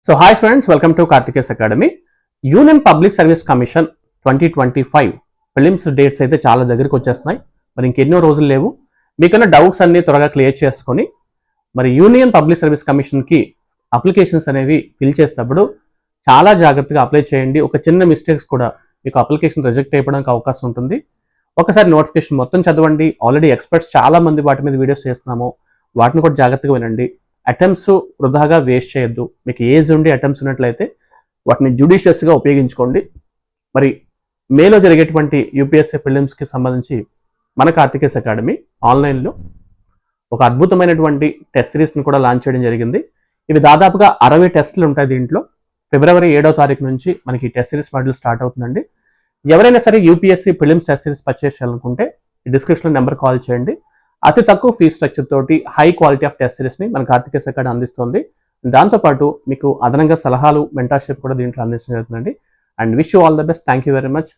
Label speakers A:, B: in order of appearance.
A: So hi students, welcome to Karthike's Academy. Union public service commission 2025 prelims dates అయితే చాలా దగ్గరికి వచ్చేస్తున్నాయి. మరి ఇంకెన్నో రోజులు లేవు. మీకన్నా డౌట్స్ అన్ని త్వరగా క్లియర్ చేసుకొని మరి యూనియన్ పబ్లిక్ సర్వీస్ కమిషన్కి అప్లికేషన్స్ అనేవి ఫిల్ చేసేటప్పుడు చాలా జాగ్రత్తగా అప్లై చేయండి. ఒక చిన్న మిస్టేక్స్ కూడా మీకు అప్లికేషన్ రిజెక్ట్ అయిపోవడానికి అవకాశం ఉంటుంది. ఒకసారి నోటిఫికేషన్ మొత్తం చదవండి. ఆల్రెడీ ఎక్స్పర్ట్స్ చాలా మంది వాటి మీద వీడియోస్ చేస్తున్నాము. వాటిని కూడా జాగ్రత్తగా వినండి. అటెంప్ట్స్ వృధాగా వేస్ట్ చేయొద్దు. మీకు ఏజ్ ఉండి అటెంప్ట్స్ ఉన్నట్లయితే వాటిని జ్యుడిషియస్గా ఉపయోగించుకోండి. మరి మేలో జరిగేటువంటి యూపీఎస్సీ ప్రిలిమ్స్కి సంబంధించి మన కార్తికేస్ అకాడమీ ఆన్లైన్లో ఒక అద్భుతమైనటువంటి టెస్ట్ సిరీస్ని కూడా లాంచ్ చేయడం జరిగింది. ఇవి దాదాపుగా 60 టెస్టులు ఉంటాయి. దీంట్లో ఫిబ్రవరి 7వ తారీఖు నుంచి మనకి టెస్ట్ సిరీస్ మాడ్యూల్ స్టార్ట్ అవుతుందండి. ఎవరైనా సరే UPSC prelims test series purchase చేయాలనుకుంటే డిస్క్రిప్షన్లో నెంబర్ కాల్ చేయండి. అతి తక్కువ ఫీ స్ట్రక్చర్ తోటి హై క్వాలిటీ ఆఫ్ టెస్ట్ సిరీస్ని మన కార్తికేస్ అకాడమీ అందిస్తుంది. దాంతోపాటు మీకు అదనంగా సలహాలు, మెంటర్షిప్ కూడా దీంట్లో అందించడం జరుగుతుందండి. And wish you all the best. Thank you very much.